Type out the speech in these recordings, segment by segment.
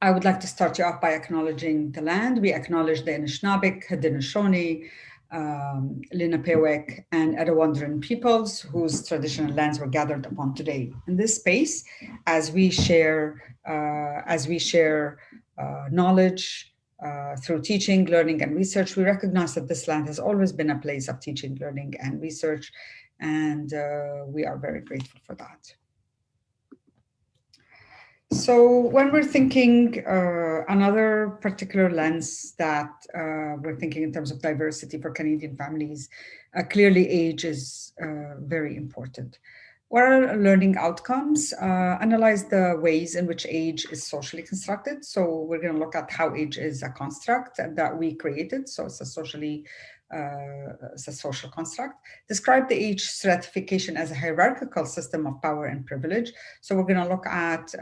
I would like to start you off by acknowledging the land. We acknowledge the Anishinaabe, Haudenosaunee, Lenape, and Etowondran peoples whose traditional lands were gathered upon today. In this space, as we share, knowledge through teaching, learning, and research, we recognize that this land has always been a place of teaching, learning, and research, and we are very grateful for that. So when we're thinking another particular lens that we're thinking in terms of diversity for Canadian families, clearly age is very important. What are learning outcomes? Analyze the ways in which age is socially constructed. So we're going to look at how age is a construct that we created. So it's a social construct. Describe the age stratification as a hierarchical system of power and privilege. So we're going to look at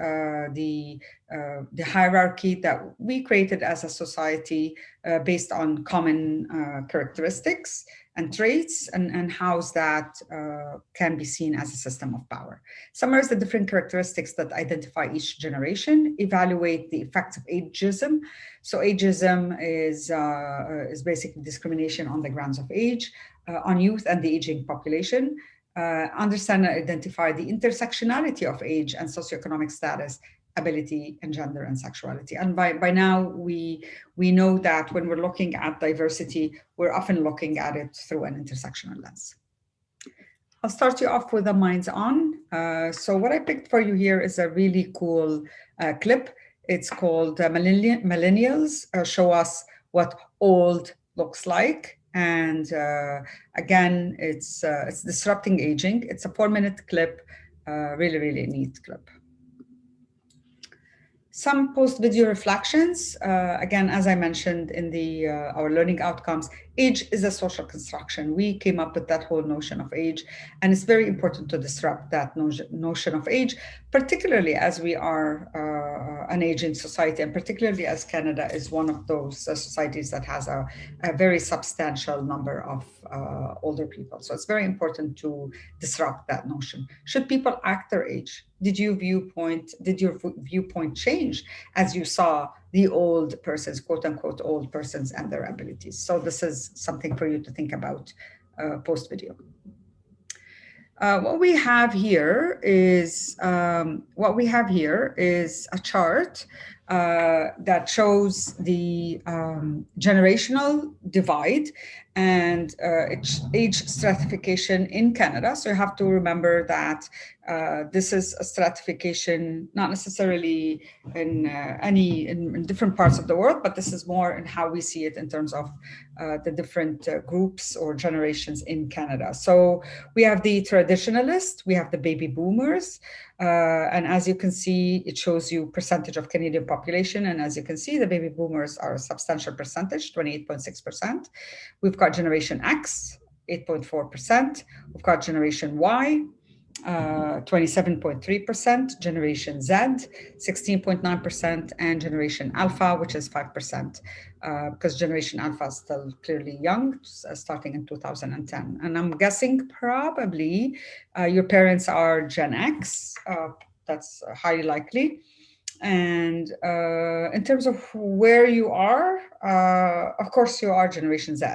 the hierarchy that we created as a society based on common characteristics and traits, and how that can be seen as a system of power. Summarize the different characteristics that identify each generation. Evaluate the effects of ageism. So ageism is basically discrimination on the grounds of age, on youth and the aging population. Understand and identify the intersectionality of age and socioeconomic status, ability, and gender and sexuality. And by now, we know that when we're looking at diversity, we're often looking at it through an intersectional lens. I'll start you off with a minds on. So what I picked for you here is a really cool clip. It's called Millennials Show Us What Old Looks Like. And again, it's disrupting aging. It's a 4-minute clip, really, really neat clip. Some post-video reflections. Again, as I mentioned in our learning outcomes, age is a social construction. We came up with that whole notion of age, and it's very important to disrupt that notion of age, particularly as we are an aging society, and particularly as Canada is one of those societies that has a very substantial number of older people. So it's very important to disrupt that notion. Should people act their age? Did your viewpoint change as you saw the old persons, quote unquote, old persons and their abilities? So this is something for you to think about post video. What we have here is a chart that shows the generational divide and age stratification in Canada. So you have to remember that this is a stratification, not necessarily in different parts of the world, but this is more in how we see it in terms of the different groups or generations in Canada. So we have the traditionalists, we have the baby boomers, and as you can see, it shows you percentage of Canadian population. And as you can see, the baby boomers are a substantial percentage, 28.6%. We've got Generation X, 8.4%. We've got Generation Y, 27.3%, Generation Z, 16.9%, and Generation Alpha, which is 5%, because Generation Alpha is still clearly young, starting in 2010. And I'm guessing probably your parents are Gen X. That's highly likely. And in terms of where you are, of course, you are Generation Z.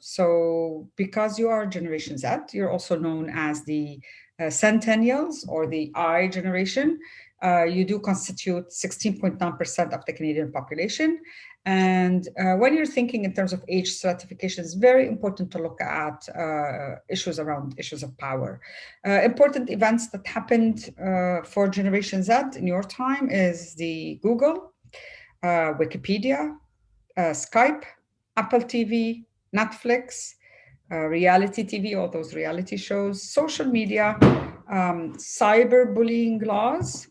So because you are Generation Z, you're also known as the Centennials or the I generation. You do constitute 16.9% of the Canadian population. And when you're thinking in terms of age stratification, it's very important to look at issues of power. Important events that happened for Generation Z in your time is the Google, Wikipedia, Skype, Apple TV, Netflix, reality TV, all those reality shows, social media, cyberbullying laws,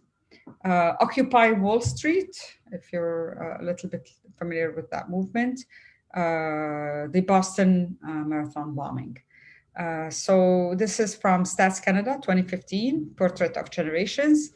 Occupy Wall Street, if you're a little bit familiar with that movement, the Boston Marathon bombing. So this is from Stats Canada 2015, Portrait of Generations.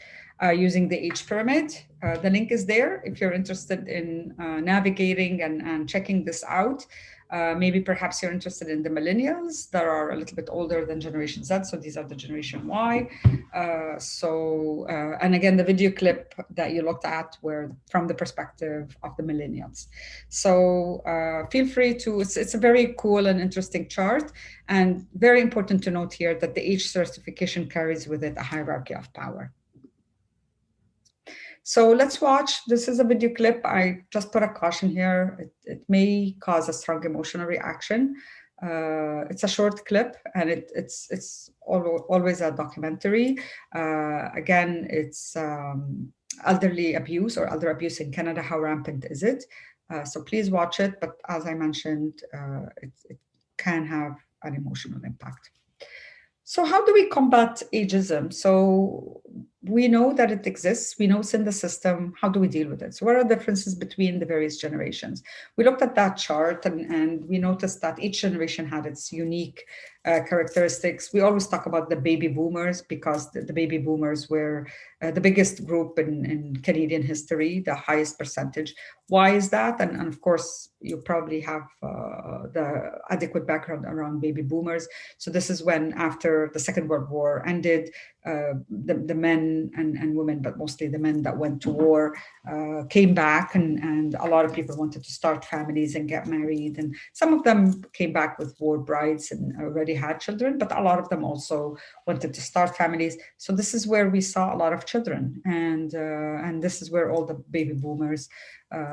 using the age pyramid. The link is there if you're interested in navigating and checking this out. Maybe perhaps you're interested in the millennials that are a little bit older than Generation Z. So these are the Generation Y. And again, the video clip that you looked at were from the perspective of the millennials. So feel free to, it's a very cool and interesting chart, and very important to note here that the age certification carries with it a hierarchy of power. So let's watch. This is a video clip. I just put a caution here. It may cause a strong emotional reaction. It's a short clip, and it's always a documentary. Again, it's elderly abuse or elder abuse in Canada. How rampant is it? So please watch it. But as I mentioned, it can have an emotional impact. So how do we combat ageism? So we know that it exists. We know it's in the system. How do we deal with it? So what are the differences between the various generations? We looked at that chart, and we noticed that each generation had its unique characteristics. We always talk about the baby boomers because the baby boomers were the biggest group in Canadian history, the highest percentage. Why is that? And of course, you probably have the adequate background around baby boomers. So this is when, after the Second World War ended, the men and women, but mostly the men that went to war, came back, and a lot of people wanted to start families and get married. And some of them came back with war brides and already had children, but a lot of them also wanted to start families. So this is where we saw a lot of children, and this is where all the baby boomers,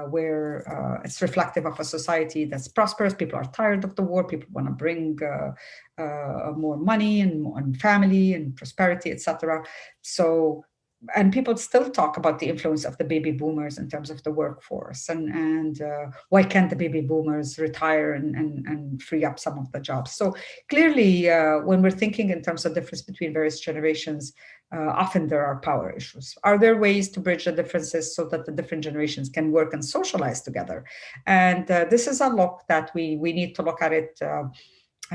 where it's reflective of a society that's prosperous. People are tired of the war. People want to bring more money and family and prosperity, etc. So, and people still talk about the influence of the baby boomers in terms of the workforce, and why can't the baby boomers retire and free up some of the jobs? So clearly, when we're thinking in terms of difference between various generations, often there are power issues. Are there ways to bridge the differences so that the different generations can work and socialize together? And this is a look that we need to look at it.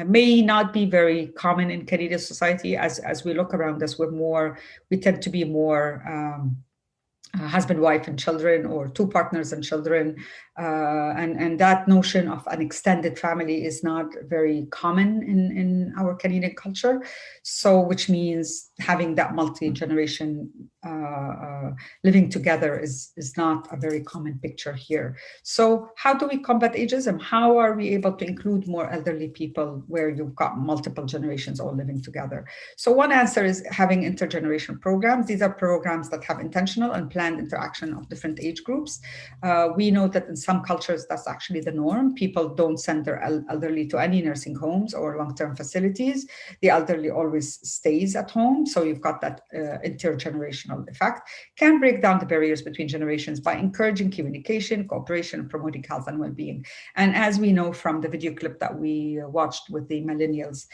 May not be very common in Canadian society. As we look around us, we tend to be more husband, wife, and children, or two partners and children. And that notion of an extended family is not very common in our Canadian culture. So, which means having that multi-generation living together is not a very common picture here. So how do we combat ageism? How are we able to include more elderly people where you've got multiple generations all living together? So one answer is having intergenerational programs. These are programs that have intentional and planned interaction of different age groups. We know that in some cultures, that's actually the norm. People don't send their elderly to any nursing homes or long-term facilities. The elderly always stays at home. So you've got that intergenerational effect. Can break down the barriers between generations by encouraging communication, cooperation, and promoting health and well-being. And as we know from the video clip that we watched with the millennials,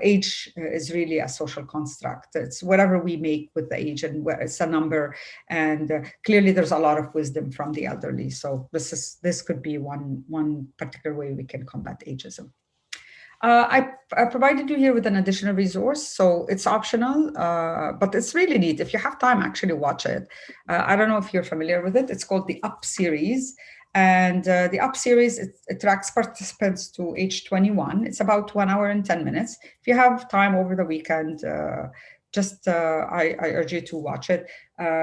age is really a social construct. It's whatever we make with the age, and it's a number. And clearly, there's a lot of wisdom from the elderly. So this could be one particular way we can combat ageism. I provided you here with an additional resource, so it's optional, but it's really neat. If you have time, actually watch it. I don't know if you're familiar with it. It's called the UP series. And the UP series, it tracks participants to age 21. It's about 1 hour and 10 minutes. If you have time over the weekend, I urge you to watch it.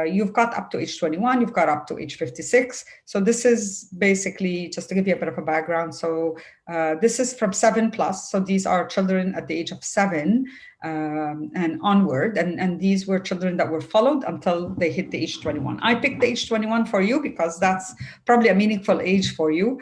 You've got up to age 21, you've got up to age 56. So this is basically, just to give you a bit of a background. So this is from 7+. So these are children at the age of 7 and onward. And these were children that were followed until they hit the age 21. I picked the age 21 for you because that's probably a meaningful age for you.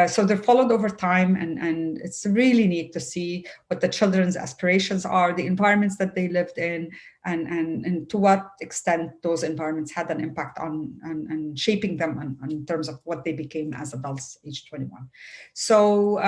So they're followed over time, and it's really neat to see what the children's aspirations are, the environments that they lived in, and to what extent those environments had an impact on and shaping them in terms of what they became as adults, age 21. So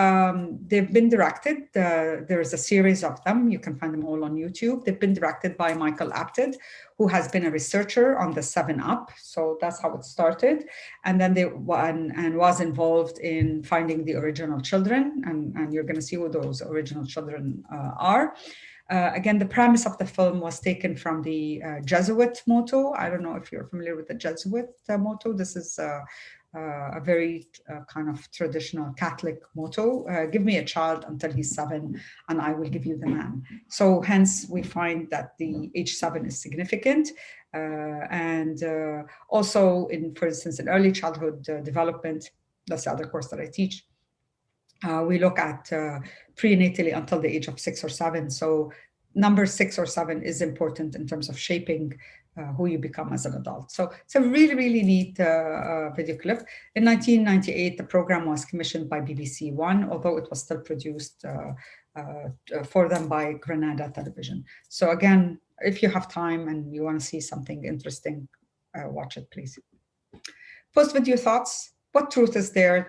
they've been directed. There is a series of them. You can find them all on YouTube. They've been directed by Michael Apted, who has been a researcher on the 7UP. So that's how it started. And then was involved in finding the original children. And you're going to see who those original children are. Again, the premise of the film was taken from the Jesuit motto. I don't know if you're familiar with the Jesuit motto. This is a very kind of traditional Catholic motto. Give me a child until he's 7 and I will give you the man. So hence we find that the age 7 is significant. And also for instance, in early childhood development, that's the other course that I teach, we look at prenatally until the age of 6 or 7. So number 6 or 7 is important in terms of shaping who you become as an adult. So it's a really, really neat video clip. In 1998, the program was commissioned by BBC One, although it was still produced for them by Granada Television. So again, if you have time and you want to see something interesting, watch it, please. PostVideo Thoughts. What truth is there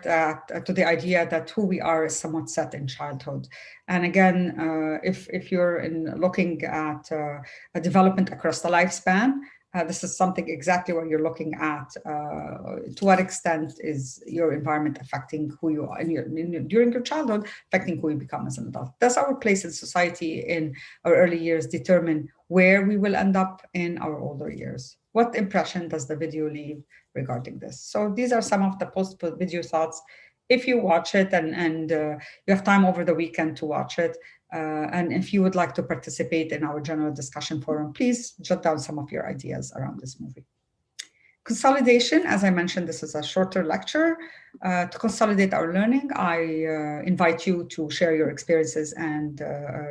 to the idea that who we are is somewhat set in childhood? And again, if you're looking at a development across the lifespan, this is something exactly what you're looking at. To what extent is your environment affecting who you are during your childhood, affecting who you become as an adult? Does our place in society in our early years determine where we will end up in our older years? What impression does the video leave regarding this? So these are some of the PostVideo Thoughts. If you watch it and you have time over the weekend to watch it, and if you would like to participate in our general discussion forum, please jot down some of your ideas around this movie. Consolidation, as I mentioned, this is a shorter lecture. To consolidate our learning, I invite you to share your experiences and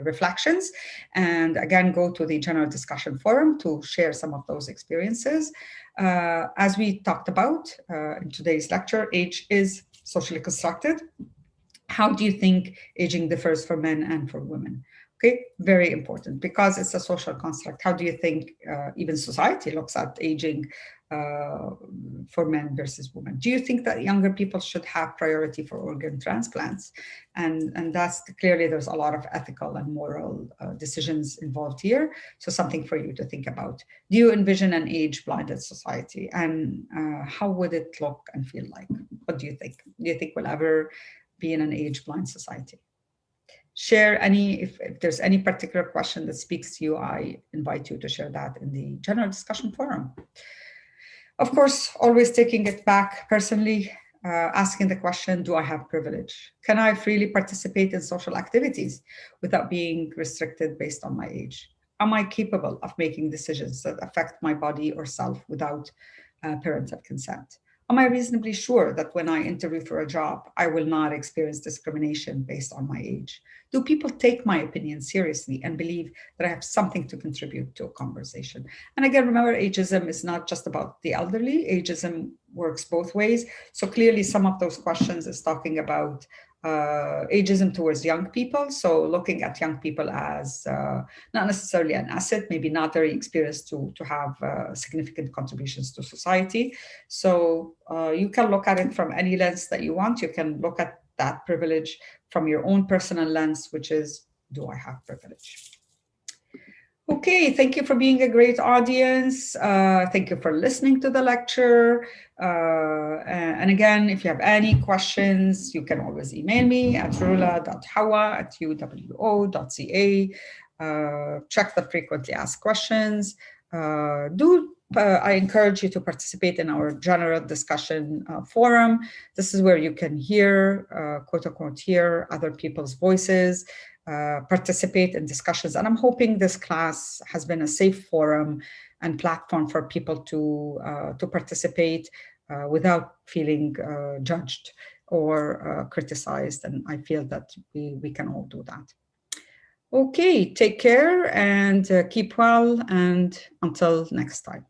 reflections. And again, go to the general discussion forum to share some of those experiences. As we talked about in today's lecture, age is socially constructed. How do you think aging differs for men and for women? Okay, very important because it's a social construct. How do you think even society looks at aging for men versus women? Do you think that younger people should have priority for organ transplants? And that's clearly there's a lot of ethical and moral decisions involved here. So something for you to think about. Do you envision an age-blinded society? And how would it look and feel like? What do you think? Do you think we'll ever be in an age-blind society? Share if there's any particular question that speaks to you, I invite you to share that in the general discussion forum. Of course, always taking it back personally, asking the question, do I have privilege? Can I freely participate in social activities without being restricted based on my age? Am I capable of making decisions that affect my body or self without parental consent? Am I reasonably sure that when I interview for a job, I will not experience discrimination based on my age? Do people take my opinion seriously and believe that I have something to contribute to a conversation? And again, remember, ageism is not just about the elderly. Ageism works both ways. So clearly some of those questions is talking about ageism towards young people. So looking at young people as not necessarily an asset, maybe not very experienced to have significant contributions to society. So you can look at it from any lens that you want. You can look at that privilege from your own personal lens, which is, do I have privilege? Okay, thank you for being a great audience. Thank you for listening to the lecture. And again, if you have any questions, you can always email me at rula.hawa@uwo.ca. Check the frequently asked questions. I encourage you to participate in our general discussion forum. This is where you can hear, quote unquote, hear other people's voices, participate in discussions. And I'm hoping this class has been a safe forum and platform for people to participate without feeling judged or criticized. And I feel that we can all do that. Okay, take care and keep well, and until next time.